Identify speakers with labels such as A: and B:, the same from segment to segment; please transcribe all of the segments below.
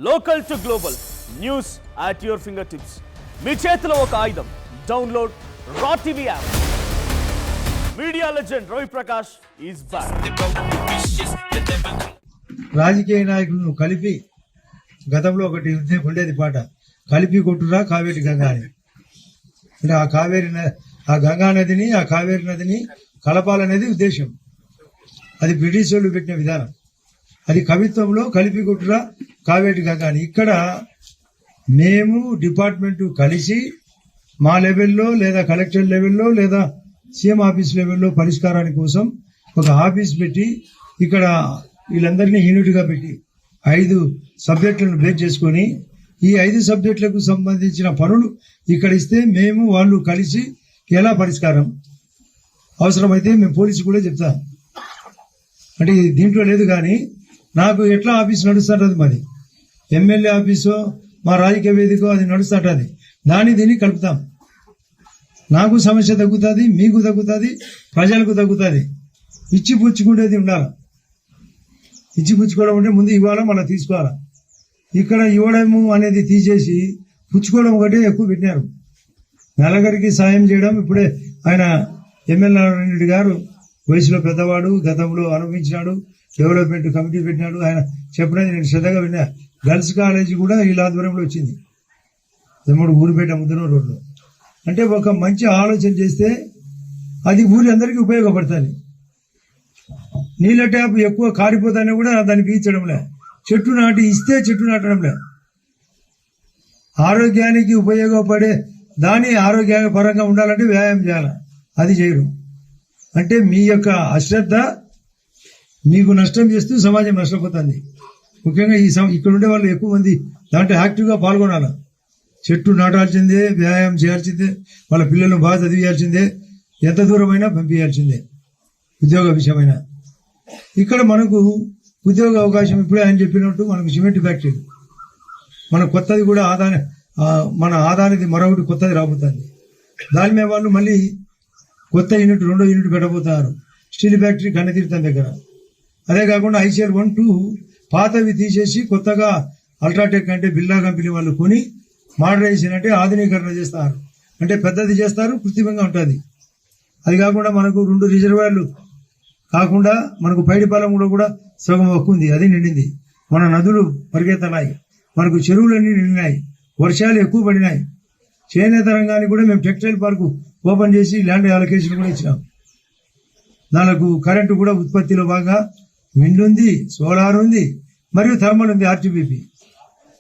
A: Local to global news at your finger tips. మీ చేతిలో ఒక ఆయుధం. Download Raw TV app. Media legend Ravi Prakash is back.
B: రాజకీయ నాయకులను కలిపి గతంలో ఒకటి ఉండేది పాట, కలిపి కొట్టురా కావేరి గంగా అని. అంటే ఆ గంగా నదిని ఆ కావేరి నదిని కలపాలనేది ఉద్దేశం. అది బ్రిటిష్ వాళ్ళు పెట్టిన విధానం. అది కవిత్వంలో కలిపి కొట్టురా కావేరి గంగా అని. ఇక్కడ మేము డిపార్ట్మెంట్ కలిసి మా లెవెల్లో లేదా కలెక్టర్ లెవెల్లో లేదా సీఎం ఆఫీస్ లెవెల్లో పరిష్కారాని కోసం ఒక ఆఫీస్ పెట్టి ఇక్కడ వీళ్ళందరినీ యూనిట్ గా పెట్టి 5 సబ్జెక్టులను బేస్ చేసుకొని ఈ 5 సబ్జెక్టులకు సంబంధించిన పనులు ఇక్కడ ఇస్తే మేము వాళ్ళు కలిసి ఎలా పరిష్కారం అవసరమైతే మేము పోలీసు కూడా చెప్తాం. అంటే దీంట్లో లేదు కానీ నాకు ఎట్లా ఆఫీస్ నడుస్తుంటది, మాది ఎమ్మెల్యే ఆఫీసు మా రాజకీయ వేదిక అది నడుస్తుంటది. దీన్ని కలుపుతాం. నాకు సమస్య తగ్గుతుంది, మీకు తగ్గుతుంది, ప్రజలకు తగ్గుతుంది. ఇచ్చి పుచ్చుకునేది ఉండాలి. ఇచ్చి పుచ్చుకోవడం అంటే ముందు ఇవ్వాలా మళ్ళీ తీసుకోవాలా. ఇక్కడ ఇవ్వడము అనేది తీసేసి పుచ్చుకోవడం ఒకటే ఎక్కువ పెట్టినారు. నలుగురికి సాయం చేయడం. ఇప్పుడే ఆయన ఎమ్మెల్యే నారాయణ రెడ్డి గారు వయసులో పెద్దవాడు, గతంలో అనుభవించినాడు, డెవలప్మెంట్ కమిటీ పెట్టినాడు. ఆయన చెప్పినది నేను శ్రద్ధగా విన్నా. గర్ల్స్ కాలేజీ కూడా వీళ్ళ ఆధ్వర్యంలో వచ్చింది, తమ్ముడు ఊరిపేట ముద్దనూరు రోడ్లో. అంటే ఒక మంచి ఆలోచన చేస్తే అది ఊరి అందరికీ ఉపయోగపడుతుంది. నీళ్ళ ట్యాప్ ఎక్కువ కారిపోతానే కూడా దాన్ని పీల్చడంలే, చెట్టు నాటి ఇస్తే చెట్టు నాటడంలే. ఆరోగ్యానికి ఉపయోగపడే దాని ఆరోగ్యపరంగా ఉండాలంటే వ్యాయామం చేయాలి, అది చేయరు. అంటే మీ యొక్క అశ్రద్ధ మీకు నష్టం చేస్తూ సమాజం నష్టపోతుంది. ముఖ్యంగా ఇక్కడ ఉండే వాళ్ళు ఎక్కువ మంది దాంట్లో యాక్టివ్గా పాల్గొనాలి. చెట్టు నాటాల్సిందే, వ్యాయామం చేయాల్సిందే, వాళ్ళ పిల్లలను బాగా చదివించాల్సిందే, ఎంత దూరమైనా పంపించాల్సిందే, ఉద్యోగ విషయమైనా. ఇక్కడ మనకు ఉద్యోగ అవకాశం ఇప్పుడే ఆయన చెప్పినట్టు మనకు సిమెంట్ ఫ్యాక్టరీ, మన కొత్తది కూడా మన ఆదానిది మరొకటి కొత్తది రాబోతుంది. దాని మీద వాళ్ళు మళ్ళీ కొత్త యూనిట్ 2వ యూనిట్ పెట్టబోతున్నారు. స్టీల్ ఫ్యాక్టరీ కన్నతీర్థం దగ్గర. అదే కాకుండా ICL 1, 2 పాతవి తీసేసి కొత్తగా అల్ట్రాటెక్ అంటే బిర్లా కంపెనీ వాళ్ళు కొని మోడరైజేషన్ అంటే ఆధునీకరణ చేస్తారు. అంటే పెద్దది చేస్తారు, కృత్రిమంగా ఉంటుంది. అది కాకుండా మనకు 2 రిజర్వాయర్లు కాకుండా మనకు పైడిపాలెంలో కూడా సగం హక్కు ఉంది, అది నిండింది. మన నదులు పరిగెత్తనాయి, మనకు చెరువులన్నీ నిండినాయి, వర్షాలు ఎక్కువ పడినాయి. చేనేత రంగాన్ని కూడా మేము టెక్స్టైల్ పార్కు ఓపెన్ చేసి ల్యాండ్ అలొకేషన్ కూడా ఇచ్చినాం. దానికి కరెంటు కూడా ఉత్పత్తిలో బాగా విండ్ ఉంది, సోలార్ ఉంది, మరియు థర్మల్ ఉంది, RTPP.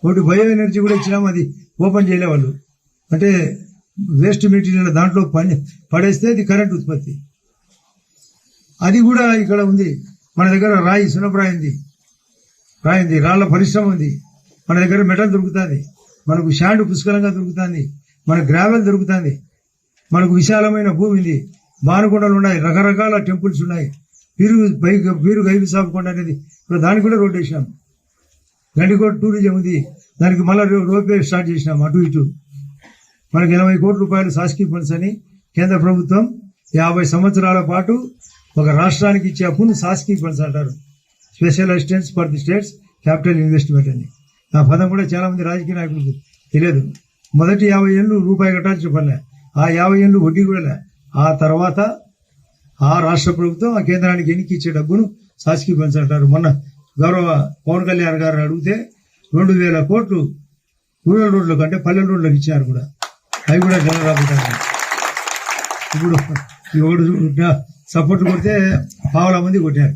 B: ఒకటి బయో ఎనర్జీ కూడా ఇచ్చినాం, అది ఓపెన్ చేయలే వాళ్ళు. అంటే వేస్ట్ మెటీరియల్ దాంట్లో పడేస్తే అది కరెంట్ ఉత్పత్తి, అది కూడా ఇక్కడ ఉంది. మన దగ్గర రాయి సున్నప్రాయి ఉంది, రాళ్ల పరిశ్రమ ఉంది. మన దగ్గర మెటల్ దొరుకుతుంది, మనకు శాండ్ పుష్కలంగా దొరుకుతుంది, మనకు గ్రావెల్ దొరుకుతుంది, మనకు విశాలమైన భూమి ఉంది, బానుకొండలు ఉన్నాయి, రకరకాల టెంపుల్స్ ఉన్నాయి. పీరు గైబి సాబ్ కొండ అనేది ఇప్పుడు దానికి కూడా రోడ్ వేసినాం. గండికోట టూరిజం ఉంది, దానికి మళ్ళీ రోపే స్టార్ట్ చేసినాం. అటు ఇటు మనకు 80 కోట్ల రూపాయలు శాసకీయ ఫండ్స్ అని కేంద్ర ప్రభుత్వం 50 సంవత్సరాల పాటు ఒక రాష్ట్రానికి ఇచ్చే అప్పును శాసకీయ ఫండ్స్ అంటారు. Special assistance for the states capital investment అని. ఆ పదం కూడా చాలా మంది రాజకీయ నాయకులకు తెలియదు. మొదటి 50 ఏళ్ళు రూపాయి కట్టాల్సిన పనిలే, ఆ 50 ఏళ్ళు వడ్డీ కూడా. ఆ తర్వాత ఆ రాష్ట్ర ప్రభుత్వం ఆ కేంద్రానికి ఎన్నిక ఇచ్చే డబ్బును శాసకీయ ఫండ్స్ అంటారు. మొన్న గౌరవ పవన్ కళ్యాణ్ గారు అడిగితే 2000 కోట్లు రూరల్ రోడ్లకు అంటే పల్లెల రోడ్లకు ఇచ్చారు కూడా. అవి కూడా జనం రాబోతాయి. ఇప్పుడు ఒకటి సపోర్ట్ కొడితే 1,000 మంది కొట్టారు,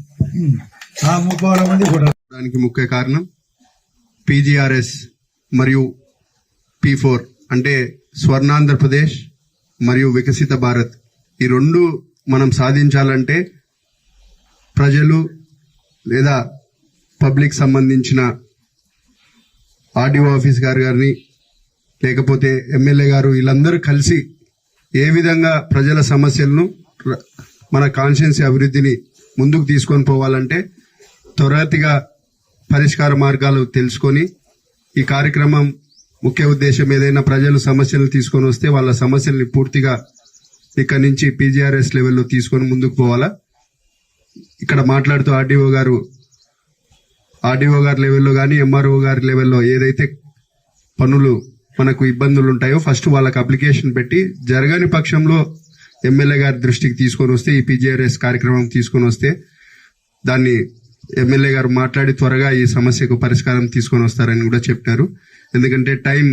B: ఆ 30,000 మంది కొట్టారు.
C: దానికి ముఖ్య కారణం PGRS మరియు P4 అంటే స్వర్ణాంధ్రప్రదేశ్ మరియు వికసిత భారత్. ఈ 2 మనం సాధించాలంటే ప్రజలు లేదా పబ్లిక్ సంబంధించిన RDO ఆఫీస్ గారిని లేకపోతే ఎమ్మెల్యే గారు వీళ్ళందరూ కలిసి ఏ విధంగా ప్రజల సమస్యలను మన కాన్స్టిట్యుయెన్సీ అభివృద్ధిని ముందుకు తీసుకొని పోవాలంటే త్వరితగా పరిష్కార మార్గాలు తెలుసుకొని ఈ కార్యక్రమం ముఖ్య ఉద్దేశం ఏదైనా ప్రజలు సమస్యలు తీసుకొని వస్తే వాళ్ళ సమస్యల్ని పూర్తిగా ఇక్కడ నుంచి PGRS లెవెల్లో తీసుకొని ముందుకు పోవాలా. ఇక్కడ మాట్లాడుతూ RDO గారు ఆర్డీఓ గారి లెవెల్లో కానీ ఎంఆర్ఓ గారి లెవెల్లో ఏదైతే పనులు మనకు ఇబ్బందులు ఉంటాయో ఫస్ట్ వాళ్ళకి అప్లికేషన్ పెట్టి జరగని పక్షంలో ఎమ్మెల్యే గారి దృష్టికి తీసుకొని వస్తే ఈ పీజీఆర్ఎస్ కార్యక్రమం తీసుకొని వస్తే దాన్ని ఎమ్మెల్యే గారు మాట్లాడి త్వరగా ఈ సమస్యకు పరిష్కారం తీసుకొని వస్తారని కూడా చెప్పినారు. ఎందుకంటే టైం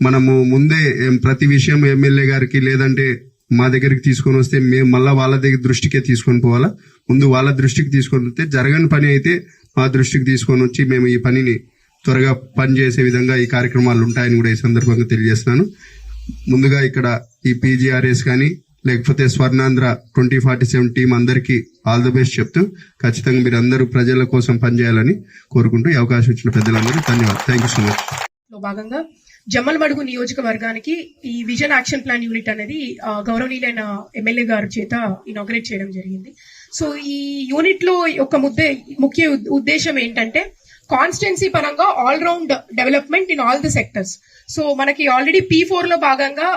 C: మనము ముందే ప్రతి విషయం ఎమ్మెల్యే గారికి లేదంటే మా దగ్గరికి తీసుకొని వస్తే మేము మళ్ళా వాళ్ళ దగ్గర దృష్టికే తీసుకొని పోవాలా. ముందు వాళ్ళ దృష్టికి తీసుకొని వస్తే జరగని పని అయితే మా దృష్టికి తీసుకొని వచ్చి మేము ఈ పనిని త్వరగా పనిచేసే విధంగా ఈ కార్యక్రమాలు ఉంటాయని కూడా ఈ సందర్భంగా తెలియజేస్తున్నాను. ముందుగా ఇక్కడ ఈ పీజీఆర్ఎస్ కానీ లేకపోతే స్వర్ణాంధ్ర 2047 టీం అందరికీ ఆల్ ది బెస్ట్ చెప్తూ ఖచ్చితంగా మీరు అందరూ ప్రజల కోసం పనిచేయాలని కోరుకుంటూ ఈ అవకాశం ఇచ్చిన పెద్దలందరూ ధన్యవాదాలు. Thank you so much.
D: భాగంగా జమ్మలమడుగు నియోజకవర్గానికి ఈ విజన్ యాక్షన్ ప్లాన్ యూనిట్ అనేది గౌరవనీయులైన ఎమ్మెల్యే గారి చేత ఇనాగరేట్ చేయడం జరిగింది. సో ఈ యూనిట్ లో ఒక ముఖ్య ఉద్దేశం ఏంటంటే కాన్స్టిట్యున్సీ పరంగా all round development in all the sectors. So మనకి ఆల్రెడీ P4 లో భాగంగా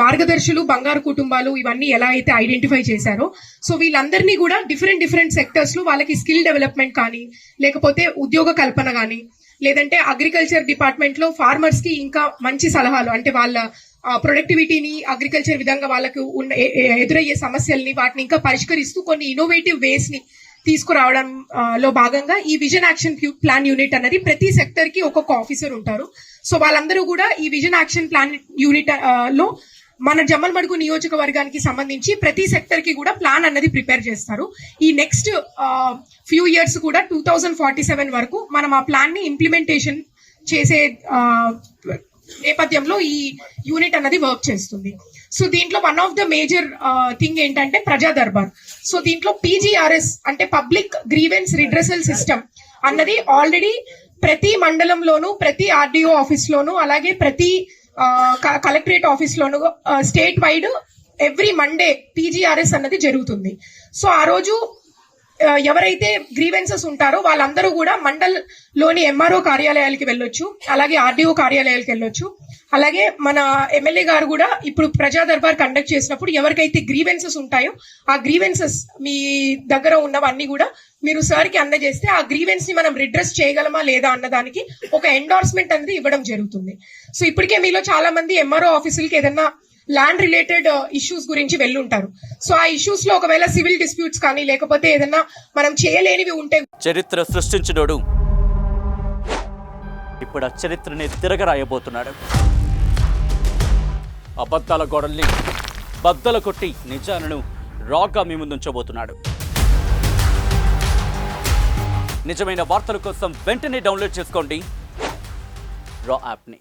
D: మార్గదర్శులు, బంగారు కుటుంబాలు ఇవన్నీ ఎలా అయితే ఐడెంటిఫై చేశారో సో వీళ్ళందరినీ కూడా డిఫరెంట్ సెక్టర్స్ లో వాళ్ళకి స్కిల్ డెవలప్మెంట్ కానీ లేకపోతే ఉద్యోగ కల్పన కానీ లేదంటే అగ్రికల్చర్ డిపార్ట్మెంట్ లో ఫార్మర్స్ కి ఇంకా మంచి సలహాలు అంటే వాళ్ళ ప్రొడక్టివిటీని అగ్రికల్చర్ విధంగా వాళ్ళకు ఎదురయ్యే సమస్యల్ని వాటిని ఇంకా పరిష్కరిస్తూ కొన్ని ఇన్నోవేటివ్ వేస్ ని తీసుకురావడం లో భాగంగా ఈ విజన్ యాక్షన్ ప్లాన్ యూనిట్ అనేది ప్రతి సెక్టర్ కి ఒక్కొక్క ఆఫీసర్ ఉంటారు. సో వాళ్ళందరూ కూడా ఈ విజన్ యాక్షన్ ప్లాన్ యూనిట్ లో మన జమ్మలమడుగు నియోజకవర్గానికి సంబంధించి ప్రతి సెక్టర్ కి కూడా ప్లాన్ అన్నది ప్రిపేర్ చేస్తారు. ఈ నెక్స్ట్ ఫ్యూ ఇయర్స్ కూడా 2047 వరకు మనం ఆ ప్లాన్ ని ఇంప్లిమెంటేషన్ చేసే నేపథ్యంలో ఈ యూనిట్ అన్నది వర్క్ చేస్తుంది. సో దీంట్లో one of the major thing ఏంటంటే ప్రజా దర్బార్. సో దీంట్లో పీజీఆర్ఎస్ అంటే పబ్లిక్ గ్రీవెన్స్ రిడ్రెసల్ సిస్టమ్ అన్నది ఆల్రెడీ ప్రతి మండలంలోనూ ప్రతి ఆర్డీఓ ఆఫీస్ లోను అలాగే ప్రతి కలెక్టరేట్ ఆఫీస్ లోను state wide every Monday PGRS అన్నది జరుగుతుంది. సో ఆ రోజు ఎవరైతే గ్రీవెన్సెస్ ఉంటారో వాళ్ళందరూ కూడా మండల్లోని ఎంఆర్ఓ కార్యాలయాలకి వెళ్ళొచ్చు, అలాగే ఆర్డీఓ కార్యాలయాలకు వెళ్ళొచ్చు. అలాగే మన ఎమ్మెల్యే గారు కూడా ఇప్పుడు ప్రజా దర్బార్ కండక్ట్ చేసినప్పుడు ఎవరికైతే గ్రీవెన్సెస్ ఉంటాయో ఆ గ్రీవెన్సెస్ మీ దగ్గర ఉన్నవన్నీ కూడా మీరు సార్ కి అందజేస్తే ఆ గ్రీవెన్స్ ని మనం రిడ్రెస్ చేయగలమా లేదా అన్నదానికి ఒక ఎండార్స్మెంట్ అనేది ఇవ్వడం జరుగుతుంది. సో ఇప్పటికే మీలో చాలా మంది ఎంఆర్ఓ ఆఫీసులకి ఏదన్నా ల్యాండ్ రిలేటెడ్ ఇష్యూస్ గురించి వెళ్ళుంటారు. సో ఆ ఇష్యూస్ లో ఒకవేళ సివిల్ డిస్ప్యూట్స్ కానీ లేకపోతే ఏదన్నా మనం చేయలేనివి ఉంటే
A: చరిత్ర సృష్టించినోడు ఇప్పుడు ఆ చరిత్రని తిరగరాయబోతున్నాడు. అబద్ధాల గోడల్ని బద్దలు కొట్టి నిజాలను రాగా మీ ముందుంచబోతున్నాడు. నిజమైన వార్తల కోసం వెంటనే డౌన్లోడ్ చేసుకోండి రా యాప్ని.